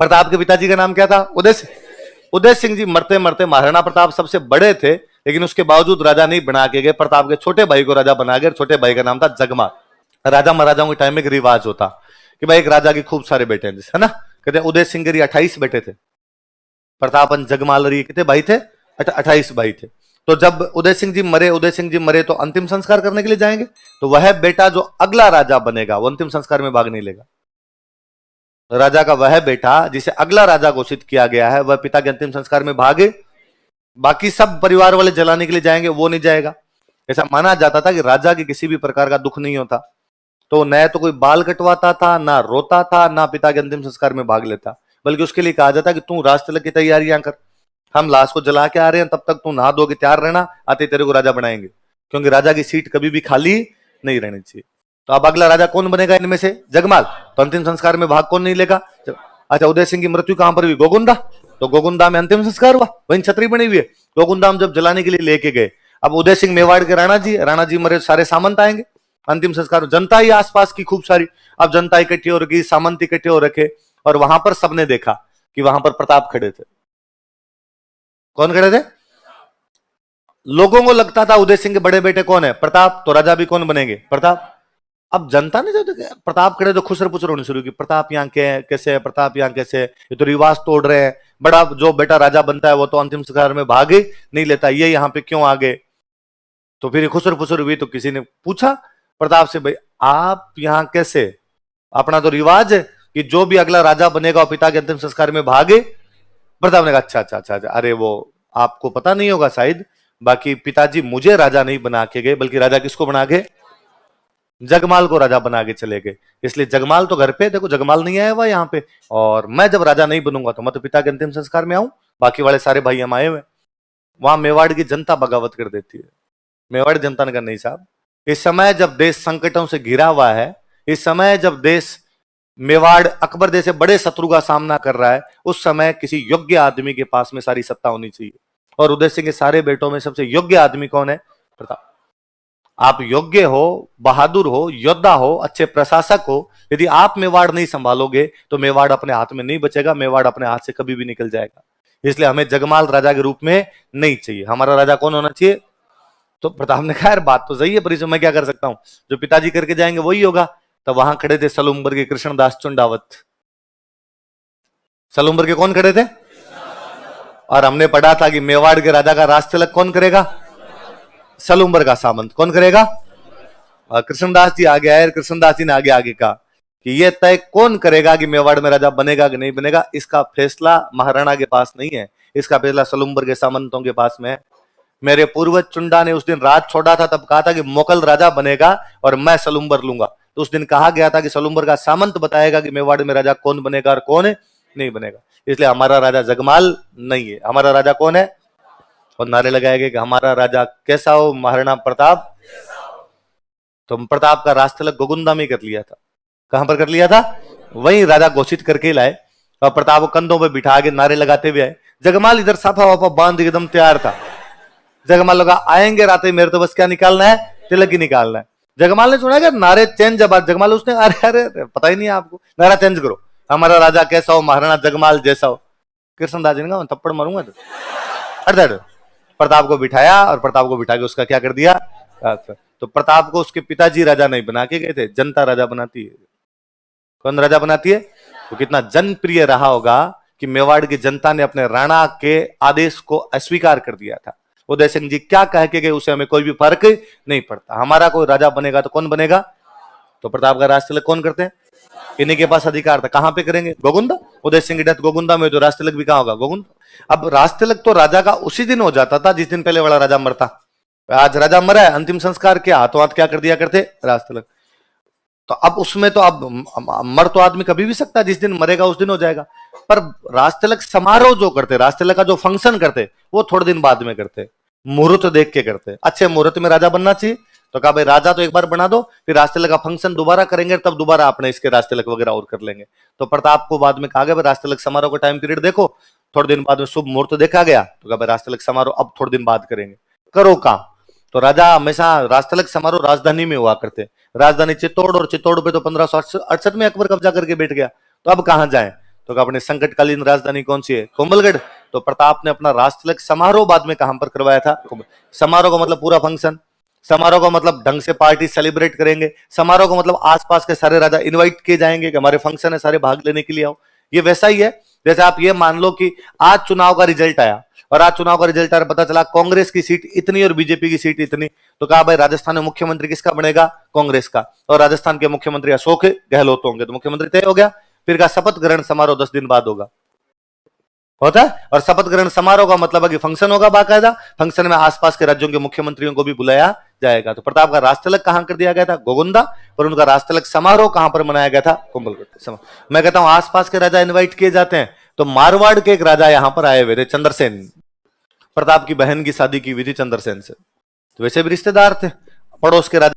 प्रताप के पिताजी का नाम क्या था? उदय सिंह। उदय सिंह जी मरते मरते, महाराणा प्रताप सबसे बड़े थे लेकिन उसके बावजूद राजा नहीं बना के गए, प्रताप के छोटे भाई को राजा बना गए। छोटे भाई का नाम था जगमाल। राजा महाराजाओं के टाइम में एक रिवाज होता कि भाई एक राजा के खूब सारे बेटे हैं, है ना। कहते उदय सिंह के 28 बेटे थे, प्रतापन जगमाल कितने भाई थे? 28 भाई थे। तो जब उदय सिंह जी मरे तो अंतिम संस्कार करने के लिए जाएंगे, तो वह बेटा जो अगला राजा बनेगा वो अंतिम संस्कार में भाग नहीं लेगा। राजा का वह बेटा जिसे अगला राजा घोषित किया गया है वह पिता के अंतिम संस्कार में भागे, बाकी सब परिवार वाले जलाने के लिए जाएंगे, वो नहीं जाएगा। ऐसा माना जाता था कि राजा के किसी भी प्रकार का दुख नहीं होता, तो न तो कोई बाल कटवाता था, ना रोता था, ना पिता के अंतिम संस्कार में भाग लेता, बल्कि उसके लिए कहा जाता कि तू राज तिलक की तैयारियां कर, हम लाश को जला के आ रहे हैं, तब तक तू नहा धो के तैयार रहना, आते तेरे को राजा बनाएंगे, क्योंकि राजा की सीट कभी भी खाली नहीं रहनी चाहिए। तो अब अगला राजा कौन बनेगा इनमें से? जगमाल। तो अंतिम संस्कार में भाग कौन नहीं लेगा? अच्छा, उदय सिंह की मृत्यु कहां पर हुई? गोगुंदा। तो गोगुंदा में अंतिम संस्कार हुआ, वहीं छतरी बनी हुई है। गोगुंदा हम जब जलाने के लिए लेके गए, अब उदय सिंह मेवाड़ के राणा जी मरे, सारे सामंत आएंगे, अंतिम संस्कार जनता ही आसपास की खूब सारी, अब जनता इकट्ठी हो रखी, सामंत इकट्ठे हो रखे, और वहां पर सबने देखा कि वहां पर प्रताप खड़े थे। कौन खड़े थे? लोगों को लगता था उदय सिंह के बड़े बेटे कौन है? प्रताप। तो राजा भी कौन बनेंगे? प्रताप। अब जनता ने जब प्रताप खड़े तो खुसर पुसर होनी शुरू की, प्रताप यहाँ कैसे है, प्रताप यहाँ कैसे है, ये तो रिवाज तोड़ रहे हैं, बड़ा जो बेटा राजा बनता है वो तो अंतिम संस्कार में भाग ही नहीं लेता, ये यहाँ पे क्यों आ गए? तो फिर खुसर पुसर हुई, तो किसी ने पूछा प्रताप से, भाई आप यहाँ कैसे? अपना तो रिवाज है कि जो भी अगला राजा बनेगा वो पिता के अंतिम संस्कार में भागे। प्रताप ने कहा अच्छा अच्छा अच्छा, अरे वो आपको पता नहीं होगा शायद, बाकी पिताजी मुझे राजा नहीं बना के गए, बल्कि राजा किसको बना के? जगमाल को राजा बना के चले गए। इसलिए जगमाल तो घर पे, देखो जगमाल नहीं आया हुआ यहाँ पे, और मैं जब राजा नहीं बनूंगा तो मैं तो पिता के अंतिम संस्कार में आऊं, बाकी वाले सारे भाई हम आए हुए। वहां मेवाड़ की जनता बगावत कर देती है। मेवाड़ जनता ने कहा नहीं साहब, इस समय जब देश संकटों से घिरा हुआ है, इस समय जब देश मेवाड़ अकबर जैसे बड़े शत्रु का सामना कर रहा है, उस समय किसी योग्य आदमी के पास में सारी सत्ता होनी चाहिए, और उदय सिंह के सारे बेटों में सबसे योग्य आदमी कौन है? प्रताप। आप योग्य हो, बहादुर हो, योद्धा हो, अच्छे प्रशासक हो, यदि आप मेवाड़ नहीं संभालोगे तो मेवाड़ अपने हाथ में नहीं बचेगा, मेवाड़ अपने हाथ से कभी भी निकल जाएगा। इसलिए हमें जगमाल राजा के रूप में नहीं चाहिए, हमारा राजा कौन होना चाहिए? तो प्रताप ने कहा यार बात तो सही है, पर इसमें मैं क्या कर सकता हूं, जो पिताजी करके जाएंगे वही होगा। तो वहां खड़े थे सलूम्बर के कृष्णदास चुंडावत। सलूम्बर के कौन खड़े थे? और हमने पढ़ा था कि मेवाड़ के राजा का राज तिलक कौन करेगा? सलूम्बर का सामंत कौन करेगा? और कृष्णदास जी आगे आए, कृष्णदास जी ने आगे आगे कहा कि ये तय कौन करेगा कि मेवाड़ में राजा बनेगा कि नहीं बनेगा, इसका फैसला महाराणा के पास नहीं है, इसका फैसला सलूम्बर के सामंतों के पास में है। मेरे पूर्वज चुंडा ने उस दिन राज छोड़ा था, तब कहा था कि मोकल राजा बनेगा और मैं सलूम्बर लूंगा। तो उस दिन कहा गया था कि सलूम्बर का सामंत बताएगा कि मेवाड़ में राजा कौन बनेगा और कौन नहीं बनेगा। इसलिए हमारा राजा जगमाल नहीं है, हमारा राजा कौन है? और नारे लगाए गए कि हमारा राजा कैसा हो? महाराणा प्रताप। तो प्रताप का राज तिलक गोगुंदा में कर लिया था। कहां पर कर लिया था? वही राजा घोषित करके लाए, और प्रताप को कंधों पर बिठा के नारे लगाते हुए आए। जगमाल इधर साफा वाफा बांध एकदम तैयार था। जगमाल लगा आएंगे राते, मेरे तो बस क्या निकालना है? तिलक ही निकालना है। जगमाल ने सुना क्या नारे चेंज, जब जगमाल उसने अरे अरे पता ही नहीं है आपको, नारा चेंज करो, हमारा राजा कैसा हो? महाराणा जगमाल जैसा हो। कृष्णदास जी ने कहा थप्पड़ मारूंगा तो अरे। प्रताप को बिठाया, और प्रताप को बिठा के उसका क्या कर दिया? तो प्रताप को उसके पिताजी राजा नहीं बना के गए थे, जनता राजा बनाती है। कौन राजा बनाती है? तो कितना जनप्रिय रहा होगा कि मेवाड़ की जनता ने अपने राणा के आदेश को अस्वीकार कर दिया था। उदय सिंह जी क्या कह के गए उसे हमें कोई भी फर्क नहीं पड़ता, हमारा कोई राजा बनेगा तो कौन बनेगा? तो प्रताप का राज तिलक कौन करते हैं? इन्हीं के पास अधिकार था। कहां पे करेंगे? गोगुंदा। उदय सिंह की डेथ गोगुंदा में, तो राज तिलक भी कहां होगा? गोगुंदा। अब राज तिलक तो राजा का उसी दिन हो जाता था जिस दिन पहले वाला राजा मरता। आज राजा मरा है, अंतिम संस्कार क्या हाथों हाथ क्या कर दिया करते? राज तिलक। तो अब उसमें तो अब मर तो आदमी कभी भी सकता है, जिस दिन मरेगा उस दिन हो जाएगा, पर राज तिलक समारोह जो करते, राज तिलक का जो फंक्शन करते, वो थोड़े दिन बाद में करते, मुहूर्त देख के करते। अच्छे मुहूर्त में राजा बनना चाहिए, तो कहा भाई राजा तो एक बार बना दो, फिर राज तिलक का फंक्शन दोबारा करेंगे, तब दोबारा अपने इसके राज तिलक वगैरह और कर लेंगे। तो प्रताप को बाद में कहा गया राज तिलक समारोह का टाइम पीरियड देखो, थोड़े दिन बाद में शुभ मुहूर्त देखा गया, तो कहा भाई राज तिलक समारोह अब थोड़े दिन बाद करेंगे, करो काम। तो राजा हमेशा राज तिलक समारोह राजधानी में हुआ करते, राजधानी चित्तौड़, और चित्तौड़ पे तो 1568 में अकबर कब्जा करके बैठ गया, तो अब कहां जाए? तो कहा अपनी संकटकालीन राजधानी कौन सी है? कोंबलगढ़। तो प्रताप ने अपना राष्ट्रतिलक समारोह बाद में कहां पर करवाया था? समारोह का मतलब पूरा फंक्शन, समारोह का मतलब ढंग से पार्टी सेलिब्रेट करेंगे, समारोह का मतलब आसपास के सारे राजा इनवाइट किए जाएंगे कि हमारे फंक्शन है, सारे भाग लेने के लिए आओ। ये वैसा ही है जैसे आप ये मान लो कि आज चुनाव का रिजल्ट आया और आज चुनाव का रिजल्ट आया, पता चला कांग्रेस की सीट इतनी और बीजेपी की सीट इतनी, तो कहा भाई राजस्थान में मुख्यमंत्री किसका बनेगा? कांग्रेस का। और राजस्थान के मुख्यमंत्री अशोक गहलोत होंगे, तो मुख्यमंत्री तय हो गया। फिर का शपथ ग्रहण समारोह 10 दिन बाद होता है। और शपथ ग्रहण समारोह का मतलब है कि फंक्शन होगा बाकायदा, फंक्शन में आसपास के राज्यों के मुख्यमंत्रियों को भी बुलाया जाएगा। तो प्रताप का राष्ट्रतिलक कहां कर दिया गया था? गोगुंदा। पर उनका राष्ट्रतिलक समारोह कहां पर मनाया गया था? कुंभलगढ़। मैं कहता हूं आसपास के राजा इनवाइट किए जाते हैं, तो मारवाड़ के एक राजा यहां पर आए हुए थे, चंद्रसेन। प्रताप की बहन की शादी की हुई थी चंद्रसेन से, तो वैसे भी रिश्तेदार थे, पड़ोस के राजा।